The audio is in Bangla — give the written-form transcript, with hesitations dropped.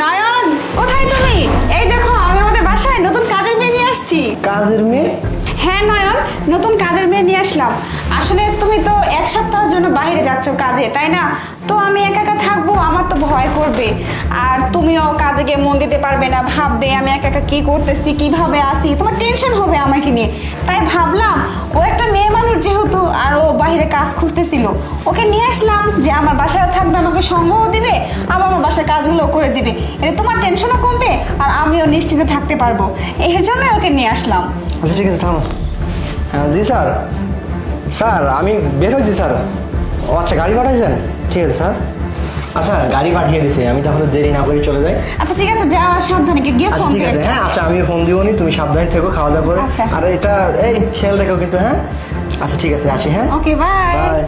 নয়ন, কোথায় তুমি? এই দেখো, আমি আমাদের বাসায় নতুন কাজের মেয়ে নিয়ে আসছি। কাজের মেয়ে? হ্যাঁ নয়ন, নতুন কাজের মেয়ে নিয়ে আসলাম। আসলে তুমি তো এক সপ্তাহের জন্য বাইরে যাচ্ছ কাজে, তাই না? তো আমি একা একা থাকবো, আমার তো ভয় করবে। আর তুমিও কাজে গিয়ে মন দিতে পারবে না, ভাববে আমি একা একা কি করতেছি, কিভাবে আসি, তোমার টেনশন হবে আমাকে নিয়ে। তাই ভাবলাম ও একটা মেয়ে মানুষ যেহেতু, আর ও বাইরে কাজ খুঁজতেছিল, ওকে নিয়ে আসলাম যে আমার বাসায় থাকবে, আমাকে সঙ্গও দিবে, আবার আমার বাসার কাজগুলো করে দিবে। এতে তোমার টেনশনও কমবে আর আমিও নিশ্চিন্তে থাকতে পারবো। এর জন্য ওকে নিয়ে আসলাম। আচ্ছা ঠিক আছে, থামো। হ্যাঁ জি স্যার, স্যার আমি বের হয়েছি স্যার। ও আচ্ছা, গাড়ি পাঠাইছেন? ঠিক আছে স্যার। আচ্ছা গাড়ি পাঠিয়ে দিছি, আমি তাহলে দেরি না করে চলে যাই। আচ্ছা ঠিক আছে, যাও, সাবধানে গিয়ে আচ্ছা ফোন ঠিক আছে, করে। হ্যাঁ আচ্ছা আমি ফোন দিবনি, তুমি সাবধানে থেকো, খাওয়া দাওয়া করে। আচ্ছা। আর এটা এই খেয়াল রেখো কিন্তু, হ্যাঁ? আচ্ছা ঠিক আছে, আসি। হ্যাঁ ওকে, বাই। বাই।